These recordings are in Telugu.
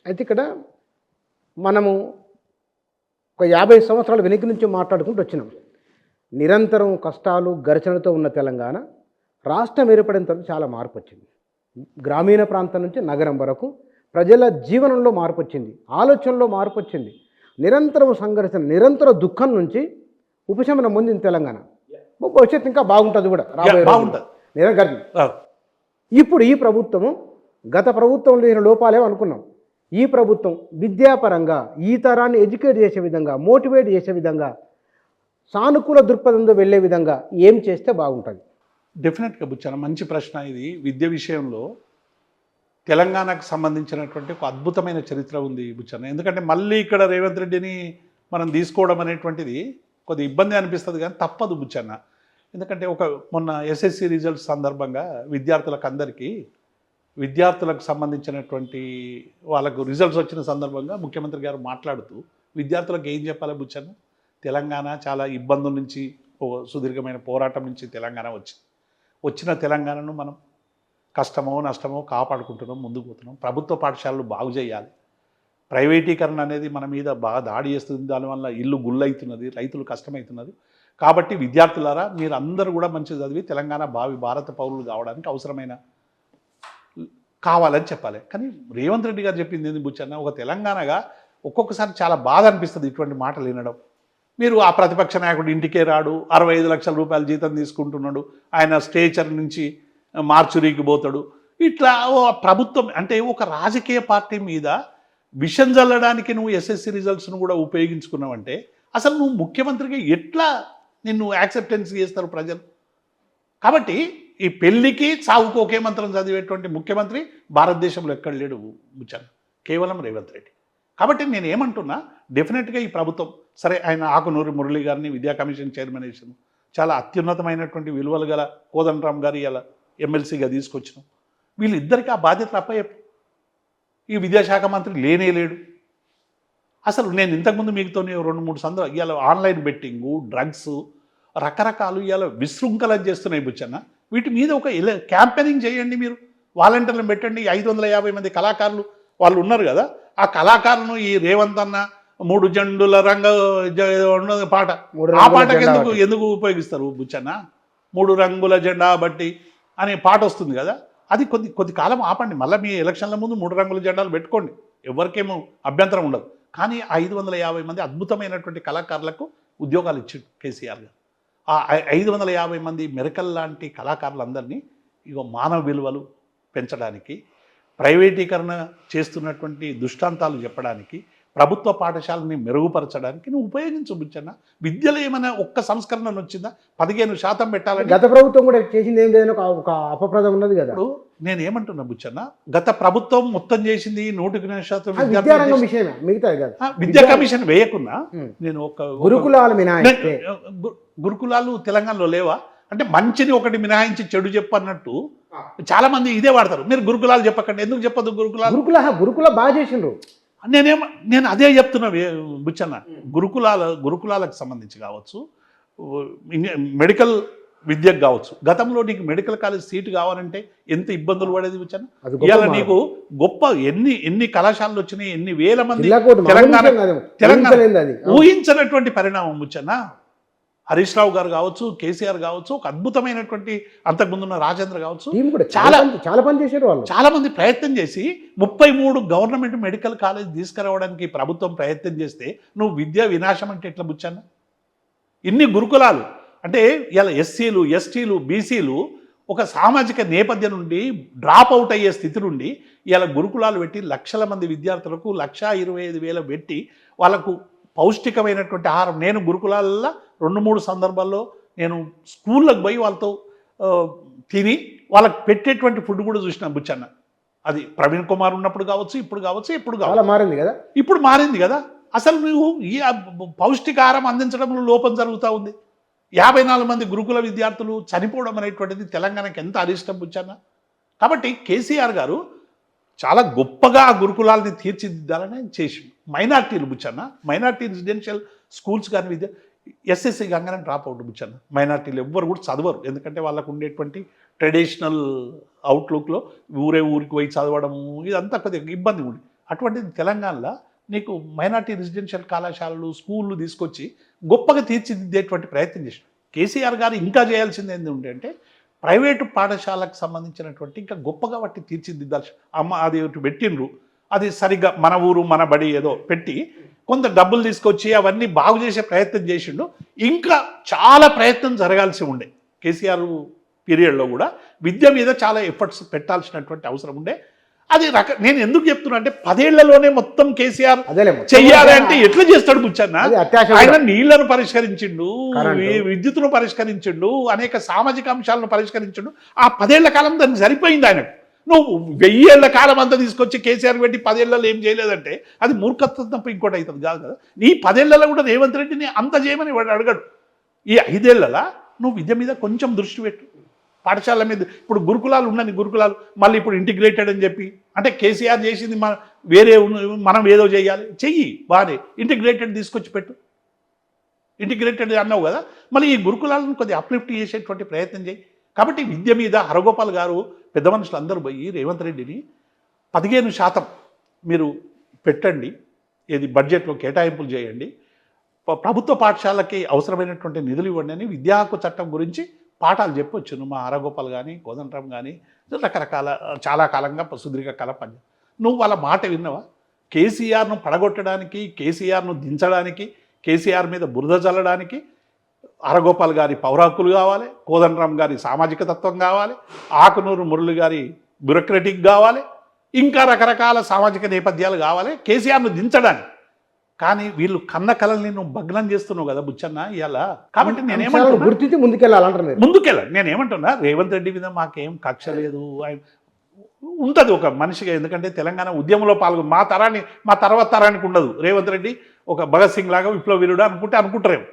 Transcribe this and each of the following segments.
అయితే ఇక్కడ మనము ఒక 50 సంవత్సరాల వెనక్కి నుంచి మాట్లాడుకుంటూ వచ్చినాం. నిరంతరం కష్టాలు, ఘర్షణలతో ఉన్న తెలంగాణ రాష్ట్రం ఏర్పడిన తర్వాత చాలా మార్పొచ్చింది. గ్రామీణ ప్రాంతం నుంచి నగరం వరకు ప్రజల జీవనంలో మార్పొచ్చింది. ఆలోచనలో మార్పొచ్చింది. నిరంతరం సంఘర్షణ, నిరంతర దుఃఖం నుంచి ఉపశమనం పొందింది తెలంగాణ. భవిష్యత్తు ఇంకా బాగుంటుంది కూడా రాబోయే బాగుంటుంది. ఇప్పుడు ఈ ప్రభుత్వము గత ప్రభుత్వం లేని లోపాలే అనుకున్నాం. ఈ ప్రభుత్వం విద్యాపరంగా ఈ తరాన్ని ఎడ్యుకేట్ చేసే విధంగా, మోటివేట్ చేసే విధంగా, సానుకూల దృక్పథంతో వెళ్ళే విధంగా ఏం చేస్తే బాగుంటుంది? డెఫినెట్గా బుచ్చాన, మంచి ప్రశ్న ఇది. విద్య విషయంలో తెలంగాణకు సంబంధించినటువంటి ఒక అద్భుతమైన చరిత్ర ఉంది బుచ్చాన. ఎందుకంటే మళ్ళీ ఇక్కడ రేవంత్ రెడ్డిని మనం తీసుకోవడం అనేటువంటిది కొద్ది ఇబ్బంది అనిపిస్తుంది, కానీ తప్పదు బుచ్చన్న. ఎందుకంటే మొన్న ఎస్ఎస్సి రిజల్ట్స్ సందర్భంగా విద్యార్థులకు సంబంధించినటువంటి వాళ్ళకు రిజల్ట్స్ వచ్చిన సందర్భంగా ముఖ్యమంత్రి గారు మాట్లాడుతూ విద్యార్థులకు ఏం చెప్పాలి బుచ్చన్న, తెలంగాణ చాలా ఇబ్బందుల నుంచి, సుదీర్ఘమైన పోరాటం నుంచి తెలంగాణ వచ్చిన తెలంగాణను మనం కష్టమో నష్టమో కాపాడుకుంటున్నాం, ముందుకు పోతున్నాం. ప్రభుత్వ పాఠశాలలు బాగు చేయాలి. ప్రైవేటీకరణ అనేది మన మీద బాగా దాడి చేస్తుంది. దానివల్ల ఇల్లు గుళ్ళవుతున్నది, రైతులు కష్టమవుతున్నది. కాబట్టి విద్యార్థులారా, మీరు అందరూ కూడా మంచిగా చదివి తెలంగాణ భావి భారత పౌరులు కావడానికి కావాలని చెప్పాలి. కానీ రేవంత్ రెడ్డి గారు చెప్పింది ఏంది బుచ్చన్న, ఒక తెలంగాణగా ఒక్కొక్కసారి చాలా బాధ అనిపిస్తుంది ఇటువంటి మాటలు వినడం. మీరు ఆ ప్రతిపక్ష నాయకుడు ఇంటికే రాడు, 65 లక్షల రూపాయల జీతం తీసుకుంటున్నాడు, ఆయన స్టేచర్ నుంచి మార్చురీకి పోతాడు. ఇట్లా ప్రభుత్వం అంటే ఒక రాజకీయ పార్టీ మీద విషం చల్లడానికి నువ్వు ఎస్ఎస్సి రిజల్ట్స్ను కూడా ఉపయోగించుకున్నావంటే అసలు నువ్వు ముఖ్యమంత్రిగా ఎట్లా నిన్ను యాక్సెప్టెన్స్ చేస్తారు ప్రజలు? కాబట్టి ఈ పెళ్లికి సావుకు ఒకే మంత్రం చదివేటువంటి ముఖ్యమంత్రి భారతదేశంలో ఎక్కడ లేడు బుచ్చన్న, కేవలం రేవంత్ రెడ్డి. కాబట్టి నేను ఏమంటున్నా, డెఫినెట్గా ఈ ప్రభుత్వం సరే, ఆయన ఆకునూరి మురళి గారిని విద్యా కమిషన్ చైర్మన్ వేసాను, చాలా అత్యున్నతమైనటువంటి విలువలు గల కోదండరామ్ గారి ఇలా ఎమ్మెల్సీగా తీసుకొచ్చినాం. వీళ్ళిద్దరికీ ఆ బాధ్యతలు అప్పయ్యప్పు. ఈ విద్యాశాఖ మంత్రి లేడు. అసలు నేను ఇంతకుముందు మీతో 2-3 సందర్భాలు ఇవాళ ఆన్లైన్ బెట్టింగు, డ్రగ్స్, రకరకాలు ఇవాళ విశృంఖలం చేస్తున్నాయి బుచ్చన్న. వీటి మీద ఒక క్యాంపెయినింగ్ చేయండి, మీరు వాలంటీర్లను పెట్టండి. 550 మంది కళాకారులు వాళ్ళు ఉన్నారు కదా, ఆ కళాకారులను ఈ రేవంత్ అన్న 3 జెండుల రంగు పాట, ఆ పాటకి ఎందుకు ఉపయోగిస్తారు బుచ్చన్న? 3 రంగుల జెండా బట్టి అనే పాట వస్తుంది కదా, అది కొద్ది కాలం ఆపండి. మళ్ళీ మీ ఎలక్షన్ల ముందు 3 రంగుల జెండాలు పెట్టుకోండి, ఎవరికేమో అభ్యంతరం ఉండదు. కానీ 550 మంది అద్భుతమైనటువంటి కళాకారులకు ఉద్యోగాలు ఇచ్చాడు కేసీఆర్ గారు. ఆ 550 మంది మెరకల్ లాంటి కళాకారులందరినీ మానవ విలువలు పెంచడానికి, ప్రైవేటీకరణ చేస్తున్నటువంటి దుష్టాంతాలు చెప్పడానికి, ప్రభుత్వ పాఠశాలని మెరుగుపరచడానికి నువ్వు ఉపయోగించు బుచ్చన్న. విద్యలో ఏమైనా ఒక్క సంస్కరణ వచ్చిందా? 15% పెట్టాలని గత ప్రభుత్వం కూడా చేసింది ఏం లేదని ఒక అపప్రదం ఉన్నది కదా. నేను ఏమంటున్నా బుచ్చన్న, గత ప్రభుత్వం మొత్తం చేసింది 100% విద్యారంగం విషయమే, మిగతా విద్యా కమిషన్ వేయకున్నా నేను గురుకులాలు తెలంగాణలో లేవా అంటే మంచిని ఒకటి మినహాయించి చెడు చెప్పన్నట్టు చాలా మంది ఇదే వాడతారు. మీరు గురుకులాలు చెప్పకండి, ఎందుకు చెప్పదు? గురుకుల బాగా చేసిండ్రు. నేను అదే చెప్తున్నా బుచ్చన్న. గురుకులాలకు సంబంధించి కావచ్చు, మెడికల్ విద్యకు కావచ్చు, గతంలో నీకు మెడికల్ కాలేజ్ సీటు కావాలంటే ఎంత ఇబ్బందులు పడేది బుచ్చన్న. ఇవాళ నీకు గొప్ప ఎన్ని కళాశాలలు వచ్చినాయి, ఎన్ని వేల మంది తెలంగాణ ఊహించినటువంటి పరిణామం బుచ్చన్న. హరీష్ రావు గారు కావచ్చు, కేసీఆర్ కావచ్చు, ఒక అద్భుతమైనటువంటి అంతకుముందున్న రాజేంద్ర కావచ్చు, చాలా పని చేశారు వాళ్ళు. చాలా మంది ప్రయత్నం చేసి 33 గవర్నమెంట్ మెడికల్ కాలేజ్ తీసుకురావడానికి ప్రభుత్వం ప్రయత్నం చేస్తే నువ్వు విద్యా వినాశం అంటే ఎట్లా బుచ్చన్న? ఇన్ని గురుకులాలు అంటే ఇలా ఎస్సీలు, ఎస్టీలు, బీసీలు ఒక సామాజిక నేపథ్యం నుండి డ్రాప్ అవుట్ అయ్యే స్థితి నుండి ఇలా గురుకులాలు పెట్టి లక్షల మంది విద్యార్థులకు 1,25,000 పెట్టి వాళ్ళకు పౌష్టికమైనటువంటి ఆహారం. నేను గురుకులాల్లో 2-3 సందర్భాల్లో నేను స్కూళ్ళకు పోయి వాళ్ళతో తిని వాళ్ళకి పెట్టేటువంటి ఫుడ్ కూడా చూసిన బుచ్చన్న. అది ప్రవీణ్ కుమార్ ఉన్నప్పుడు కావచ్చు, ఇప్పుడు మారింది కదా. ఇప్పుడు మారింది కదా. అసలు నువ్వు ఈ పౌష్టికాహారం అందించడంలో లోపం జరుగుతూ ఉంది. 54 మంది గురుకుల విద్యార్థులు చనిపోవడం అనేటువంటిది తెలంగాణకి ఎంత అరిష్టం బుచ్చన్న. కాబట్టి కేసీఆర్ గారు చాలా గొప్పగా ఆ గురుకులాలని తీర్చిదిద్దాలని చేసి మైనార్టీలు బుచ్చన్న, మైనార్టీ రెసిడెన్షియల్ స్కూల్స్ కానీ విద్య ఎస్ఎస్సి కాగానే డ్రాప్ అవుట్ బుచ్చన్న. మైనార్టీలు ఎవ్వరు కూడా చదవరు, ఎందుకంటే వాళ్ళకు ఉండేటువంటి ట్రెడిషనల్ అవుట్లుక్లో ఊరికి పోయి చదవడము ఇదంతా కొద్దిగా ఇబ్బంది ఉంది. అటువంటిది తెలంగాణలో నీకు మైనార్టీ రెసిడెన్షియల్ కళాశాలలు స్కూళ్ళు తీసుకొచ్చి గొప్పగా తీర్చిదిద్దేటువంటి ప్రయత్నం చేశారు. కేసీఆర్ గారు ఇంకా చేయాల్సింది ఏంటి అంటే ప్రైవేటు పాఠశాలకు సంబంధించినటువంటి ఇంకా గొప్పగా వాటి తీర్చిదిద్దాల్సి అది ఒకటి పెట్టిండ్రు. అది సరిగ్గా మన ఊరు మన బడి ఏదో పెట్టి కొంత డబ్బులు తీసుకొచ్చి అవన్నీ బాగు చేసే ప్రయత్నం చేసిండు. ఇంకా చాలా ప్రయత్నం జరగాల్సి ఉండే కేసీఆర్ పీరియడ్లో కూడా విద్య మీద చాలా ఎఫర్ట్స్ పెట్టాల్సినటువంటి అవసరం ఉండే. అది నేను ఎందుకు చెప్తున్నా అంటే 10 ఏళ్లలోనే మొత్తం కేసీఆర్ చెయ్యాలి అంటే ఎట్లా చేస్తాడు బుచ్చన్న? ఆయన నీళ్లను పరిష్కరించిండు, విద్యుత్తును పరిష్కరించిండు, అనేక సామాజిక అంశాలను పరిష్కరించిండు. ఆ 10 ఏళ్ల కాలం దానికి సరిపోయింది ఆయనకు. నువ్వు 1000 ఏళ్ల కాలం అంతా తీసుకొచ్చి కేసీఆర్ పెట్టి 10 ఏళ్లలో ఏం చేయలేదంటే అది మూర్ఖత్వం తప్ప ఇంకోటి అవుతుంది కాదు కదా. ఈ 10 ఏళ్లలో కూడా రేవంత్ రెడ్డిని అంత చేయమని వాడు అడగడు. ఈ 5 ఏళ్లలో నువ్వు విద్య మీద కొంచెం దృష్టి పెట్టు, పాఠశాల మీద. ఇప్పుడు గురుకులాలు ఉన్నది, గురుకులాలు మళ్ళీ ఇప్పుడు ఇంటిగ్రేటెడ్ అని చెప్పి, అంటే కేసీఆర్ చేసింది మనం ఏదో చేయాలి, చెయ్యి బాగానే, ఇంటిగ్రేటెడ్ తీసుకొచ్చి పెట్టు. ఇంటిగ్రేటెడ్ అన్నావు కదా, మళ్ళీ ఈ గురుకులాలను కొద్దిగా అప్లిఫ్ట్ చేసేటువంటి ప్రయత్నం చేయి. కాబట్టి విద్య మీద హరగోపాల్ గారు పెద్ద మనుషులు అందరూ పోయి రేవంత్ రెడ్డిని 15% మీరు పెట్టండి, ఏది బడ్జెట్లో కేటాయింపులు చేయండి, ప్రభుత్వ పాఠశాలకి అవసరమైనటువంటి నిధులు ఇవ్వండి అని విద్యా హక్కు చట్టం గురించి పాఠాలు చెప్పొచ్చును. మా హరగోపాల్ కానీ కోదండరాం కానీ రకరకాల చాలా కాలంగా సుదీర్ఘ కాల పని. నువ్వు వాళ్ళ మాట విన్నావా? కేసీఆర్ను పడగొట్టడానికి, కేసీఆర్ను దించడానికి, కేసీఆర్ మీద బురద చల్లడానికి హరగోపాల్ గారి పౌరాకులు కావాలి, కోదండరాం గారి సామాజిక తత్వం కావాలి, ఆకునూరు మురళి గారి బ్యూరోక్రటిక్ కావాలి, ఇంకా రకరకాల సామాజిక నేపథ్యాలు కావాలి కేసీఆర్ను దించడానికి. కానీ వీళ్ళు కన్న కళల్ని నువ్వు భగ్నం చేస్తున్నావు కదా బుచ్చన్న ఇవాళ. కాబట్టి నేనేమంటున్నా, గుర్తించి ముందుకెళ్ళాలంటారు. ముందుకెళ్ళాలి. నేనేమంటున్నా, రేవంత్ రెడ్డి మీద మాకేం కక్ష లేదు, ఉంటుంది ఒక మనిషిగా. ఎందుకంటే తెలంగాణ ఉద్యమంలో మా తర్వాత తరానికి ఉండదు. రేవంత్ రెడ్డి ఒక భగత్ సింగ్ లాగా విప్లవ వీరుడు అనుకుంటారేమో.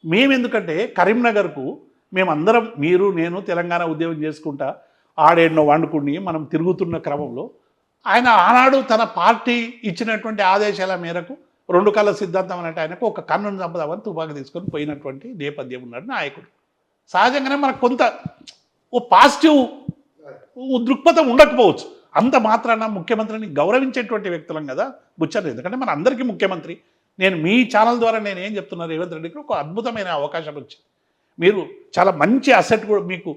మేమెందుకంటే కరీంనగర్కు మేమందరం, మీరు నేను తెలంగాణ ఉద్యమం చేసుకుంటా ఆడేన్నో వండుకుని మనం తిరుగుతున్న క్రమంలో ఆయన ఆనాడు తన పార్టీ ఇచ్చినటువంటి ఆదేశాల మేరకు 2 కళ్ళ సిద్ధాంతం అంటే ఆయనకు ఒక కన్నును చంపుదామని తుపాకి తీసుకొని పోయినటువంటి నేపథ్యం ఉన్నాడు నాయకుడు. సహజంగానే మనకు కొంత ఓ పాజిటివ్ దృక్పథం ఉండకపోవచ్చు. అంత మాత్రాన ముఖ్యమంత్రిని గౌరవించేటువంటి వ్యక్తులం కదా బుచ్చన్న. ఎందుకంటే మన అందరికీ ముఖ్యమంత్రి. నేను మీ ఛానల్ ద్వారా నేను ఏం చెప్తున్నా, రేవంత్ రెడ్డికి ఒక అద్భుతమైన అవకాశం వచ్చింది. మీరు చాలా మంచి అసెట్ కూడా, మీకు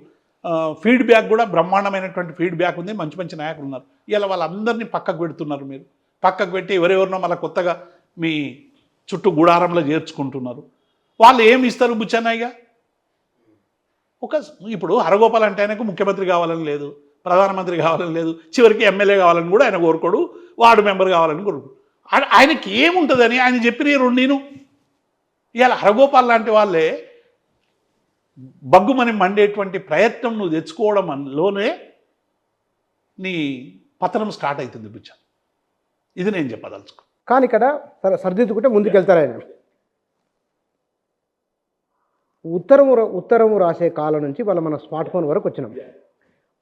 ఫీడ్బ్యాక్ కూడా బ్రహ్మాండమైనటువంటి ఫీడ్బ్యాక్ ఉంది, మంచి మంచి నాయకులు ఉన్నారు. ఇలా వాళ్ళందరినీ పక్కకు పెడుతున్నారు. మీరు పక్కకు పెట్టి ఎవరెవరినో మళ్ళీ కొత్తగా మీ చుట్టూ గుడారంలో చేర్చుకుంటున్నారు. వాళ్ళు ఏమి ఇస్తారు బుచ్చన్నయ్య? ఇప్పుడు హరగోపాల్ అంటే ఆయనకు ముఖ్యమంత్రి కావాలని లేదు, ప్రధానమంత్రి కావాలని లేదు, చివరికి ఎమ్మెల్యే కావాలని కూడా ఆయన కోరుకోడు, వార్డు మెంబర్ కావాలని కోరుకోడు. ఆయనకి ఏముంటుందని ఆయన చెప్పిన 2 ఇవాళ హరగోపాల్ లాంటి వాళ్ళే బగ్గుమని మండేటువంటి ప్రయత్నం నువ్వు తెచ్చుకోవడంలోనే నీ పతనం స్టార్ట్ అవుతుంది బుచ్చ. ఇది నేను చెప్పదలుచుకో. కానీ ఇక్కడ సరిదిద్దుకుంటే ముందుకెళ్తారు ఆయన. ఉత్తరము రాసే కాలం నుంచి మన స్మార్ట్ ఫోన్ వరకు వచ్చినాం.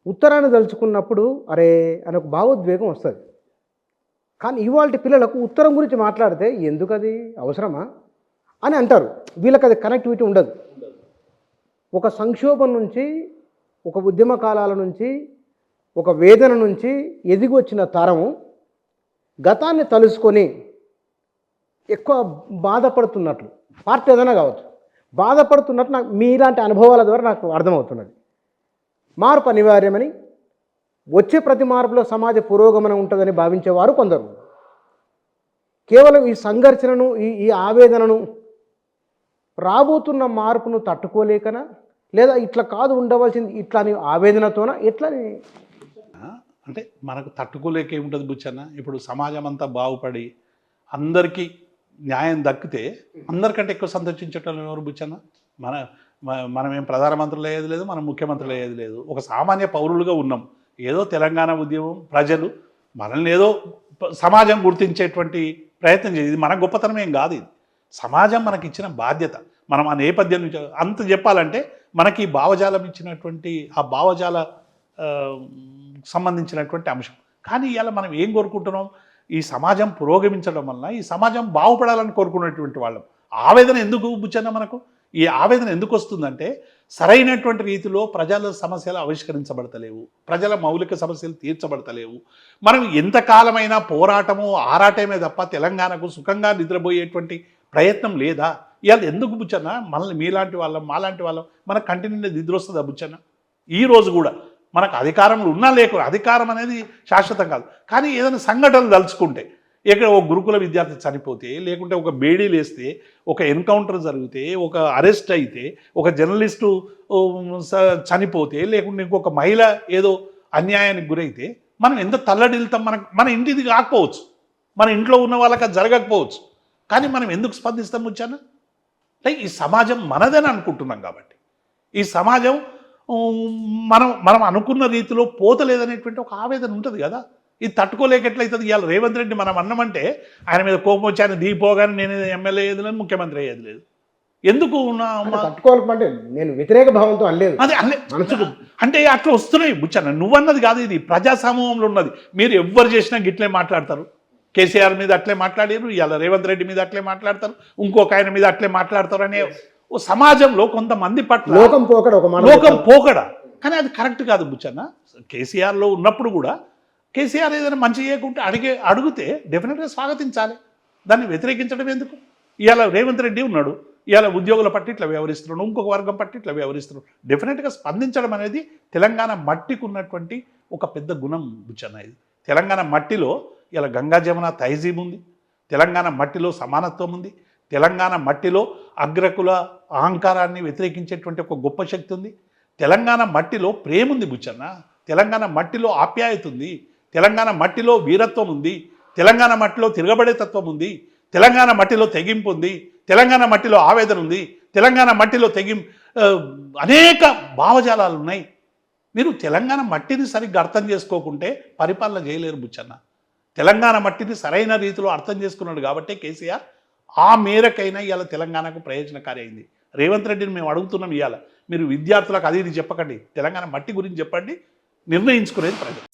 ఉత్తరాన్ని తలుచుకున్నప్పుడు అరే అని ఒక భావోద్వేగం వస్తుంది. కానీ ఇవాళ పిల్లలకు ఉత్తరం గురించి మాట్లాడితే ఎందుకు అది అవసరమా అని అంటారు. వీళ్ళకి అది కనెక్టివిటీ ఉండదు. ఒక సంక్షోభం నుంచి, ఒక ఉద్యమ కాలాల నుంచి, ఒక వేదన నుంచి ఎదిగి వచ్చిన తరము గతాన్ని తలుసుకొని ఎక్కువ బాధపడుతున్నట్లు, పార్టీ ఏదైనా కావచ్చు, బాధపడుతున్నట్టు నాకు మీలాంటి అనుభవాల ద్వారా నాకు అర్థమవుతున్నది. మార్పు అనివార్యమని, వచ్చే ప్రతి మార్పులో సమాజ పురోగమనం ఉంటుందని భావించేవారు కొందరు. కేవలం ఈ సంఘర్షణను, ఈ ఆవేదనను, రాబోతున్న మార్పును తట్టుకోలేకనా, లేదా ఇట్లా కాదు ఉండవలసింది ఇట్లా అని ఆవేదనతోనా, ఎట్లని? అంటే మనకు తట్టుకోలేక ఏముంటుంది బుచ్చన్న? ఇప్పుడు సమాజం అంతా బాగుపడి అందరికీ న్యాయం దక్కితే అందరికంటే ఎక్కువ సంతోషించటం ఎవరు బుచ్చన్న? మనమేం ప్రధానమంత్రులు అయ్యేది లేదు, మనం ముఖ్యమంత్రులు అయ్యేది లేదు. ఒక సామాన్య పౌరులుగా ఉన్నాం. ఏదో తెలంగాణ ఉద్యమం, ప్రజలు మనల్ని ఏదో సమాజం గుర్తించేటువంటి ప్రయత్నం చేసి, ఇది మన గొప్పతనం ఏం కాదు. ఇది సమాజం మనకి ఇచ్చిన బాధ్యత. మనం ఆ నేపథ్యం నుంచి అంత చెప్పాలంటే మనకి భావజాలం ఇచ్చినటువంటి ఆ భావజాల సంబంధించినటువంటి అంశం. కానీ ఇవాళ మనం ఏం కోరుకుంటున్నాం? ఈ సమాజం పురోగమించడం వలన ఈ సమాజం బాగుపడాలని కోరుకునేటువంటి వాళ్ళం. ఆవేదన ఎందుకు బుచ్చన్న మనకు? ఈ ఆవేదన ఎందుకు వస్తుందంటే సరైనటువంటి రీతిలో ప్రజల సమస్యలు ఆవిష్కరించబడతలేవు, ప్రజల మౌలిక సమస్యలు తీర్చబడతలేవు. మనం ఎంతకాలమైనా పోరాటము ఆరాటమే తప్ప తెలంగాణకు సుఖంగా నిద్రపోయేటువంటి ప్రయత్నం లేదా? ఇవాళ ఎందుకు బుచ్చన్న మనల్ని మీలాంటి వాళ్ళం మాలాంటి వాళ్ళం మనకు కంటిన్యూ నిద్ర వస్తుందా బుచ్చన్న? ఈ రోజు కూడా మనకు అధికారంలో ఉన్నా లేకుండా, అధికారం అనేది శాశ్వతం కాదు, కానీ ఏదైనా సంఘటనలు తలుచుకుంటే, ఇక్కడ ఒక గురుకుల విద్యార్థి చనిపోతే, లేకుంటే ఒక బేడీలు వేస్తే, ఒక ఎన్కౌంటర్ జరిగితే, ఒక అరెస్ట్ అయితే, ఒక జర్నలిస్టు చనిపోతే, లేకుంటే ఇంకొక మహిళ ఏదో అన్యాయానికి గురైతే మనం ఎంత తల్లడిల్తాం? మన ఇంటిది కాకపోవచ్చు, మన ఇంట్లో ఉన్న వాళ్ళకి అది జరగకపోవచ్చు, కానీ మనం ఎందుకు స్పందిస్తాం వచ్చాను? అంటే ఈ సమాజం మనదని అనుకుంటున్నాం కాబట్టి, ఈ సమాజం మనం అనుకున్న రీతిలో పోతలేదనేటువంటి ఒక ఆవేదన ఉంటుంది కదా. ఇది తట్టుకోలేక ఎట్లయితుంది? ఇవాళ రేవంత్ రెడ్డి మనం అన్నమంటే ఆయన మీద కోపం వచ్చి ఆయన దిగిపోగానే నేను ఎమ్మెల్యే అయ్యేది లేదు, ముఖ్యమంత్రి అయ్యేది లేదు. ఎందుకు తట్టుకోవాలంటే నేను వ్యతిరేక భావంతో అనలేదు, అదే మనసుకు అంటే అట్లా వస్తున్నాయి బుచ్చన్న. నువ్వన్నది కాదు, ఇది ప్రజా సమూహంలో ఉన్నది. మీరు ఎవ్వరు చేసినా గిట్లే మాట్లాడతారు. కేసీఆర్ మీద అట్లే మాట్లాడారు, ఇవాళ రేవంత్ రెడ్డి మీద అట్లే మాట్లాడతారు, ఇంకొక ఆయన మీద అట్లే మాట్లాడతారు అనే ఓ సమాజంలో కొంతమంది పట్ల లోకం పోకడ. కానీ అది కరెక్ట్ కాదు బుచ్చన్న. కేసీఆర్లో ఉన్నప్పుడు కూడా కేసీఆర్ ఏదైనా మంచి చేయకుంటే అడిగితే డెఫినెట్గా స్వాగతించాలి, దాన్ని వ్యతిరేకించడం ఎందుకు? ఇవాళ రేవంత్ రెడ్డి ఉన్నాడు, ఇవాళ ఉద్యోగుల పట్ల ఇట్లా వ్యవహరిస్తున్నాడు, ఇంకొక వర్గం పట్ల ఇట్లా వ్యవహరిస్తున్నాడు. డెఫినెట్గా స్పందించడం అనేది తెలంగాణ మట్టికి ఉన్నటువంటి ఒక పెద్ద గుణం బుచ్చన్న. ఇది తెలంగాణ మట్టిలో ఇలా గంగా జమున తహజీబ్ ఉంది, తెలంగాణ మట్టిలో సమానత్వం ఉంది, తెలంగాణ మట్టిలో అగ్రకుల అహంకారాన్ని వ్యతిరేకించేటువంటి ఒక గొప్ప శక్తి ఉంది, తెలంగాణ మట్టిలో ప్రేమ ఉంది బుచ్చన్న, తెలంగాణ మట్టిలో ఆప్యాయత ఉంది, తెలంగాణ మట్టిలో వీరత్వం ఉంది, తెలంగాణ మట్టిలో తిరగబడే తత్వం ఉంది, తెలంగాణ మట్టిలో తెగింపు ఉంది, తెలంగాణ మట్టిలో ఆవేదన ఉంది, తెలంగాణ మట్టిలో అనేక భావజాలాలు ఉన్నాయి. మీరు తెలంగాణ మట్టిని సరిగ్గా అర్థం చేసుకోకుంటే పరిపాలన చేయలేరు బుచ్చన్న. తెలంగాణ మట్టిని సరైన రీతిలో అర్థం చేసుకున్నాడు కాబట్టి కేసీఆర్ ఆ మేరకైనా ఇవాళ తెలంగాణకు ప్రయోజనకారి అయింది. రేవంత్ రెడ్డిని మేము అడుగుతున్నాం, ఇవాళ మీరు విద్యార్థులకు అది ఇది చెప్పకండి, తెలంగాణ మట్టి గురించి చెప్పండి, నిర్ణయించుకునేది ప్రజలు.